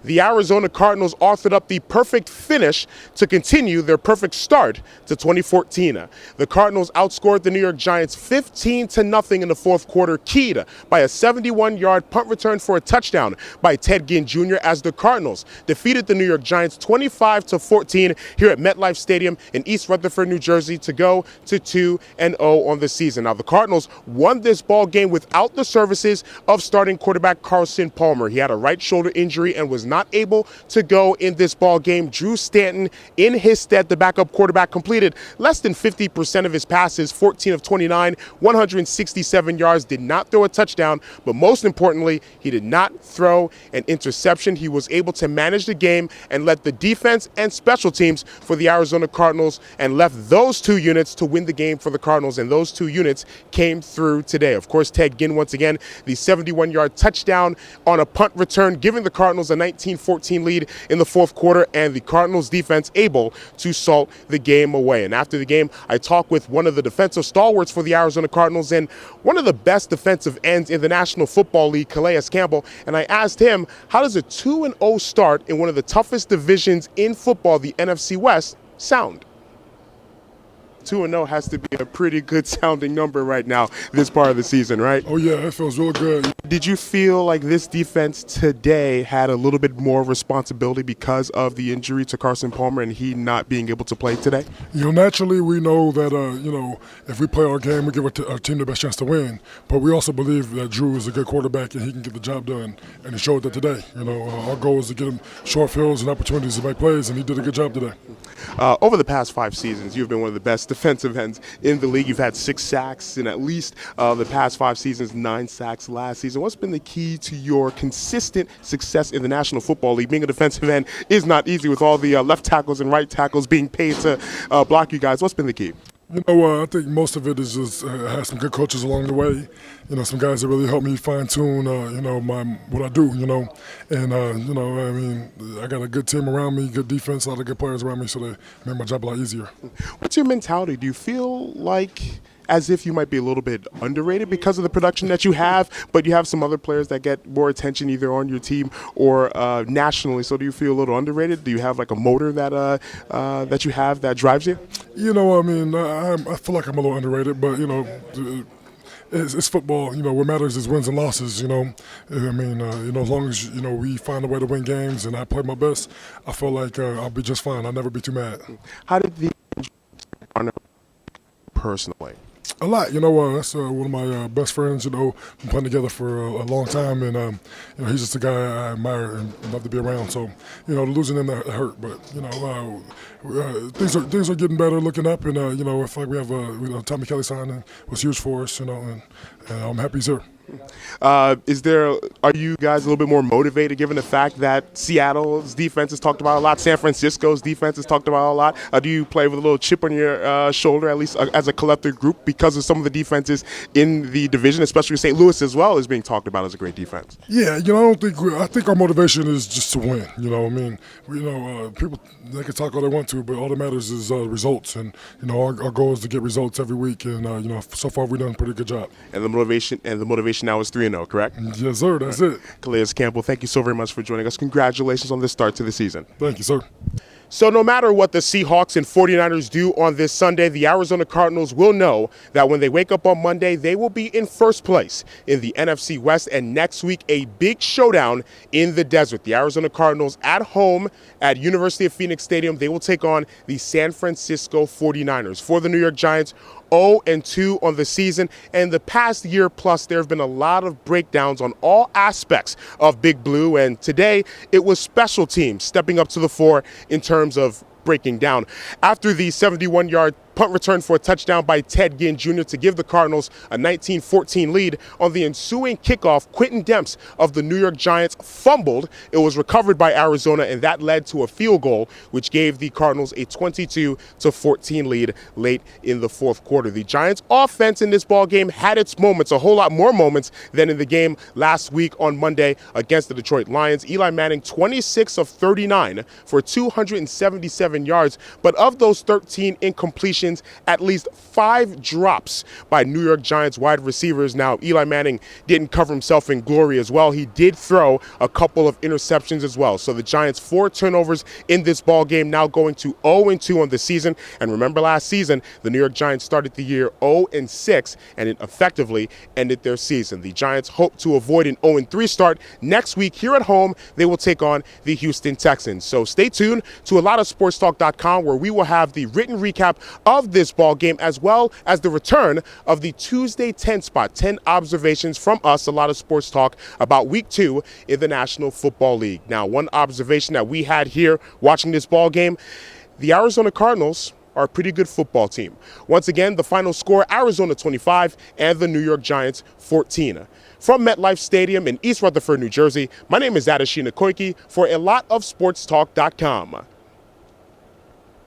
the Arizona Cardinals authored up the perfect finish to continue their perfect start to 2014. The Cardinals outscored the New York Giants 15-0 in the fourth quarter, keyed by a 71-yard punt return for a touchdown by Ted Ginn Jr. as the Cardinals defeated the New York Giants 25-14 here at MetLife Stadium in East Rutherford, New Jersey, to go to 2-0 on the season. Now, the Cardinals won this ball game without the services of starting quarterback Carson Palmer. He had a right shoulder injury and was not able to go in this ball game. Drew Stanton, in his stead, the backup quarterback, completed less than 50% of his passes, 14 of 29, 167 yards, did not throw a touchdown, but most importantly, he did not throw an interception. He was able to manage the game and let the defense and special teams for the Arizona Cardinals, and left those two units to win the game for the Cardinals, and those two units came through today. Of course, Ted Ginn, once again, the 71-yard touchdown on a punt return, giving the Cardinals a 19-14 lead in the fourth quarter, and the Cardinals defense able to salt the game away. And after the game, I talked with one of the defensive stalwarts for the Arizona Cardinals and one of the best defensive ends in the National Football League, Calais Campbell, and I asked him, how does a 2-0 start in one of the toughest divisions in football, the NFC West, sound? 2-0 has to be a pretty good sounding number right now, this part of the season, right? Oh, yeah, it feels real good. Did you feel like this defense today had a little bit more responsibility because of the injury to Carson Palmer and he not being able to play today? Naturally, we know that, if we play our game, we give our team the best chance to win. But we also believe that Drew is a good quarterback and he can get the job done. And he showed that today. Our goal is to get him short fields and opportunities to make plays, and he did a good job today. Over the past 5 seasons, you've been one of the best defensive ends in the league. You've had 6 sacks in at least the past 5 seasons, 9 sacks last season. What's been the key to your consistent success in the National Football League? Being a defensive end is not easy with all the left tackles and right tackles being paid to block you guys. What's been the key? I think most of it is just have some good coaches along the way. Some guys that really help me fine-tune, what I do, And, I got a good team around me, good defense, a lot of good players around me, so they make my job a lot easier. What's your mentality? Do you feel like as if you might be a little bit underrated because of the production that you have, but you have some other players that get more attention either on your team or nationally? So do you feel a little underrated? Do you have like a motor that you have that drives you? I feel like I'm a little underrated, but, it's football. What matters is wins and losses. As long as we find a way to win games and I play my best, I feel like I'll be just fine. I'll never be too mad. How did the personally? A lot. That's one of my best friends. We've been playing together for a long time, and he's just a guy I admire and love to be around. So, losing him that hurt, but things are getting better, looking up, and I feel like we have Tommy Kelly signing was huge for us. And I'm happy he's here. Are you guys a little bit more motivated given the fact that Seattle's defense is talked about a lot, San Francisco's defense is talked about a lot? Do you play with a little chip on your shoulder, at least as a collective group, because of some of the defenses in the division, especially St. Louis as well is being talked about as a great defense? Yeah, I think our motivation is just to win. People, they can talk all they want to, but all that matters is results. And our goal is to get results every week. And so far we've done a pretty good job. And the motivation now is 3-0, correct? Yes, sir. That's it. Calais Campbell, thank you so very much for joining us. Congratulations on this start to the season. Thank you, sir. So no matter what the Seahawks and 49ers do on this Sunday, the Arizona Cardinals will know that when they wake up on Monday, they will be in first place in the NFC West, and next week a big showdown in the desert. The Arizona Cardinals at home at University of Phoenix Stadium, they will take on the San Francisco 49ers. For the New York Giants, 0-2 on the season, and the past year plus there have been a lot of breakdowns on all aspects of Big Blue, and today it was special teams stepping up to the fore in terms of breaking down. After the 71-yard punt return for a touchdown by Ted Ginn Jr. to give the Cardinals a 19-14 lead, on the ensuing kickoff, Quentin Demps of the New York Giants fumbled. It was recovered by Arizona, and that led to a field goal, which gave the Cardinals a 22-14 lead late in the fourth quarter. The Giants' offense in this ballgame had its moments, a whole lot more moments than in the game last week on Monday against the Detroit Lions. Eli Manning, 26 of 39 for 277 yards, but of those 13 incompletions, interceptions, at least 5 drops by New York Giants wide receivers. Now, Eli Manning didn't cover himself in glory as well. He did throw a couple of interceptions as well. So the Giants 4 turnovers in this ball game, now going to 0-2 on the season. And remember last season, the New York Giants started the year 0-6, and it effectively ended their season. The Giants hope to avoid an 0-3 start. Next week here at home, they will take on the Houston Texans. So stay tuned to atop, where we will have the written recap of this ball game, as well as the return of the Tuesday 10 spot, 10 observations from us, a lot of sports talk about week 2 in the National Football League. Now, one observation that we had here watching this ball game, the Arizona Cardinals are a pretty good football team. Once again, the final score, Arizona 25 and the New York Giants 14. From MetLife Stadium in East Rutherford, New Jersey, my name is Adeshina Koike for a lot of sportstalk.com.